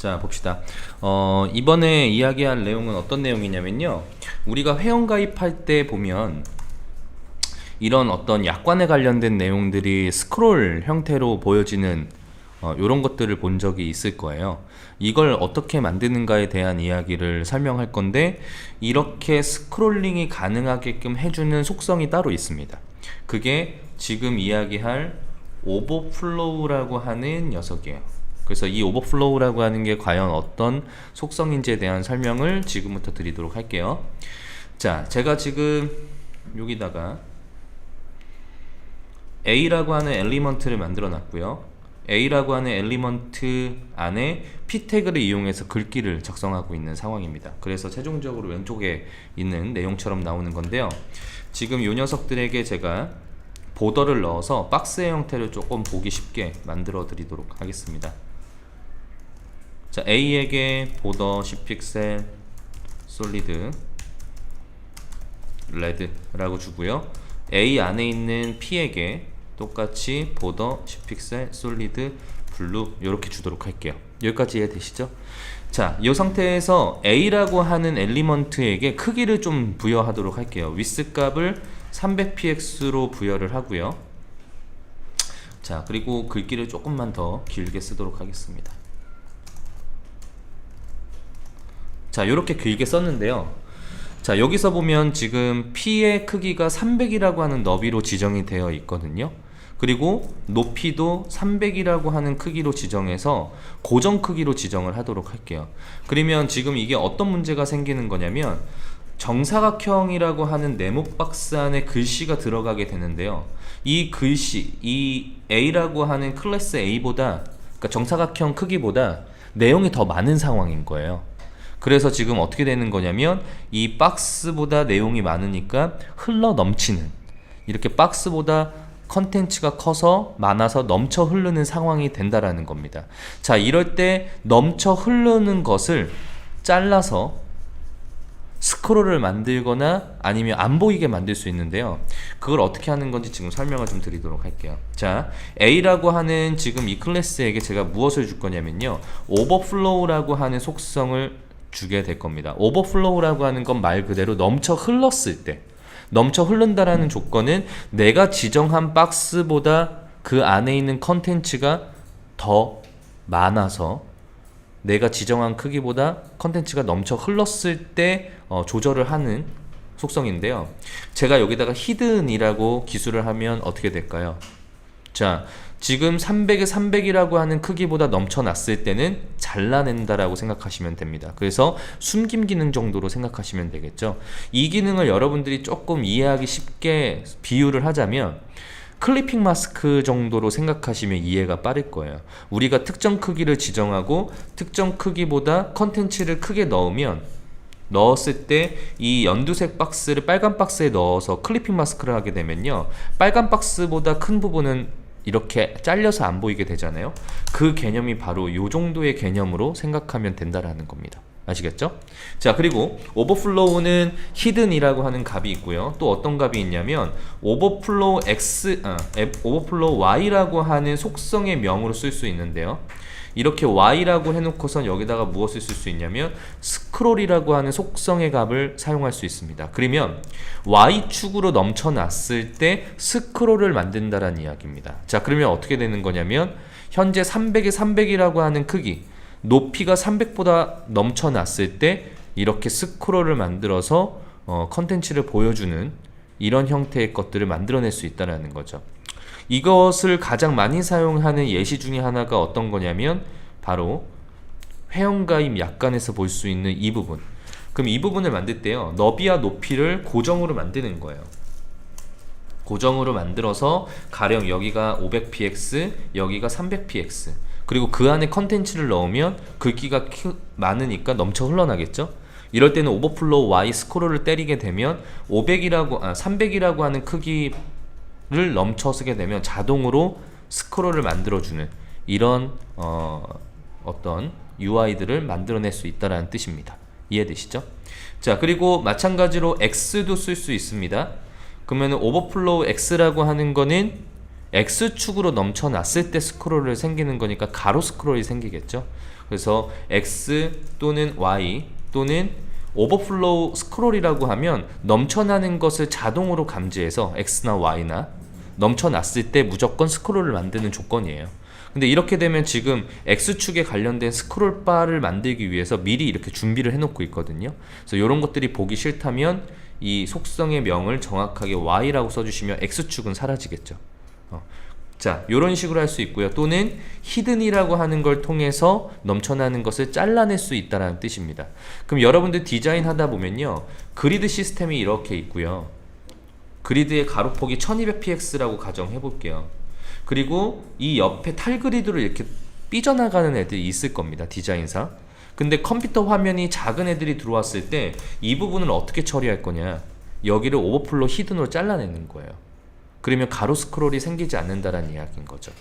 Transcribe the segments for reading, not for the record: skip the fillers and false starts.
자, 봅시다. 이번에 이야기할 내용은 어떤 내용이냐면요. 우리가 회원가입할 때 보면 이런 어떤 약관에 관련된 내용들이 스크롤 형태로 보여지는 이런 것들을 본 적이 있을 거예요. 이걸 어떻게 만드는가에 대한 이야기를 설명할 건데, 이렇게 스크롤링이 가능하게끔 해주는 속성이 따로 있습니다. 그게 지금 이야기할 오버플로우라고 하는 녀석이에요. 그래서 이 오버플로우라고 하는 게 과연 어떤 속성인지에 대한 설명을 지금부터 드리도록 할게요. 자, 제가 지금 여기다가 A라고 하는 엘리먼트를 만들어 놨고요. A라고 하는 엘리먼트 안에 p 태그를 이용해서 글귀를 작성하고 있는 상황입니다. 그래서 최종적으로 왼쪽에 있는 내용처럼 나오는 건데요. 지금 이 녀석들에게 제가 보더를 넣어서 박스의 형태를 조금 보기 쉽게 만들어 드리도록 하겠습니다. 자, A에게 보더 10픽셀 솔리드 레드라고 주고요. A 안에 있는 P에게 똑같이 보더 10픽셀 솔리드 블루 이렇게 주도록 할게요. 여기까지 이해되시죠? 자, 이 상태에서 A라고 하는 엘리먼트에게 크기를 좀 부여하도록 할게요. 위스 값을 300px로 부여를 하고요. 자, 그리고 글귀를 조금만 더 길게 쓰도록 하겠습니다. 자, 이렇게 길게 썼는데요. 자, 여기서 보면 지금 P의 크기가 300이라고 하는 너비로 지정이 되어 있거든요. 그리고 높이도 300이라고 하는 크기로 지정해서 고정 크기로 지정을 하도록 할게요. 그러면 지금 이게 어떤 문제가 생기는 거냐면, 정사각형이라고 하는 네모 박스 안에 글씨가 들어가게 되는데요. 이 글씨, 이 A라고 하는 클래스 A보다, 그러니까 정사각형 크기보다 내용이 더 많은 상황인 거예요. 그래서 지금 어떻게 되는 거냐면, 이 박스보다 내용이 많으니까 흘러 넘치는, 이렇게 박스보다 컨텐츠가 커서 많아서 넘쳐 흐르는 상황이 된다라는 겁니다. 자, 이럴 때 넘쳐 흐르는 것을 잘라서 스크롤을 만들거나 아니면 안 보이게 만들 수 있는데요. 그걸 어떻게 하는 건지 지금 설명을 좀 드리도록 할게요. 자, A라고 하는 지금 이 클래스에게 제가 무엇을 줄 거냐면요, 오버플로우라고 하는 속성을 주게 될 겁니다. 오버플로우라고 하는 건 말 그대로 넘쳐 흘렀을 때, 넘쳐 흐른다라는 조건은 내가 지정한 박스보다 그 안에 있는 컨텐츠가 더 많아서 내가 지정한 크기보다 컨텐츠가 넘쳐 흘렀을 때 조절을 하는 속성인데요. 제가 여기다가 히든이라고 기술을 하면 어떻게 될까요? 자, 지금 300에 300이라고 하는 크기보다 넘쳐났을 때는 잘라낸다라고 생각하시면 됩니다. 그래서 숨김 기능 정도로 생각하시면 되겠죠. 이 기능을 여러분들이 조금 이해하기 쉽게 비유를 하자면 클리핑 마스크 정도로 생각하시면 이해가 빠를 거예요. 우리가 특정 크기를 지정하고 특정 크기보다 컨텐츠를 크게 넣었을 때 이 연두색 박스를 빨간 박스에 넣어서 클리핑 마스크를 하게 되면요, 빨간 박스보다 큰 부분은 이렇게 잘려서 안 보이게 되잖아요. 그 개념이 바로 이 정도의 개념으로 생각하면 된다라는 겁니다. 아시겠죠? 자, 그리고 오버플로우는 히든이라고 하는 값이 있고요. 또 어떤 값이 있냐면 오버플로우 Y라고 하는 속성의 명으로 쓸 수 있는데요. 이렇게 Y라고 해놓고선 여기다가 무엇을 쓸 수 있냐면 스크롤이라고 하는 속성의 값을 사용할 수 있습니다. 그러면 Y축으로 넘쳐났을 때 스크롤을 만든다라는 이야기입니다. 자, 그러면 어떻게 되는 거냐면 현재 300에 300이라고 하는 크기, 높이가 300보다 넘쳐났을 때 이렇게 스크롤을 만들어서 컨텐츠를 보여주는 이런 형태의 것들을 만들어낼 수 있다는 거죠. 이것을 가장 많이 사용하는 예시 중에 하나가 어떤 거냐면 바로 회원가입 약관에서 볼 수 있는 이 부분. 그럼 이 부분을 만들 때요, 너비와 높이를 고정으로 만드는 거예요. 고정으로 만들어서 가령 여기가 500px, 여기가 300px, 그리고 그 안에 컨텐츠를 넣으면 글귀가 많으니까 넘쳐 흘러나겠죠. 이럴 때는 오버플로우 Y 스크롤을 때리게 되면 300이라고 하는 크기를 넘쳐서게 되면 자동으로 스크롤을 만들어주는 이런 어떤 UI들을 만들어낼 수 있다는 뜻입니다. 이해되시죠? 자, 그리고 마찬가지로 X도 쓸 수 있습니다. 그러면 오버플로우 X라고 하는 거는 X축으로 넘쳐났을 때 스크롤이 생기는 거니까 가로 스크롤이 생기겠죠. 그래서 X 또는 Y 또는 오버플로우 스크롤이라고 하면 넘쳐나는 것을 자동으로 감지해서 X나 Y나 넘쳐났을 때 무조건 스크롤을 만드는 조건이에요. 근데 이렇게 되면 지금 X축에 관련된 스크롤 바를 만들기 위해서 미리 이렇게 준비를 해놓고 있거든요. 그래서 이런 것들이 보기 싫다면 이 속성의 명을 정확하게 Y라고 써주시면 X축은 사라지겠죠. 자, 이런 식으로 할 수 있고요. 또는 히든이라고 하는 걸 통해서 넘쳐나는 것을 잘라낼 수 있다는 뜻입니다. 그럼 여러분들 디자인 하다 보면요, 그리드 시스템이 이렇게 있고요. 그리드의 가로폭이 1200px라고 가정해 볼게요. 그리고 이 옆에 탈그리드로 이렇게 삐져나가는 애들이 있을 겁니다, 디자인상. 근데 컴퓨터 화면이 작은 애들이 들어왔을 때 이 부분을 어떻게 처리할 거냐, 여기를 오버플로 히든으로 잘라내는 거예요. 그러면 가로 스크롤이 생기지 않는다라는 이야기인 거죠.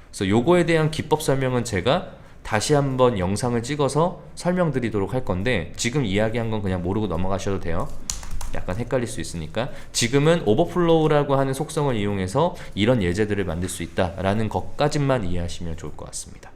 그래서 요거에 대한 기법 설명은 제가 다시 한번 영상을 찍어서 설명드리도록 할 건데, 지금 이야기한 건 그냥 모르고 넘어가셔도 돼요. 약간 헷갈릴 수 있으니까. 지금은 오버플로우라고 하는 속성을 이용해서 이런 예제들을 만들 수 있다라는 것까지만 이해하시면 좋을 것 같습니다.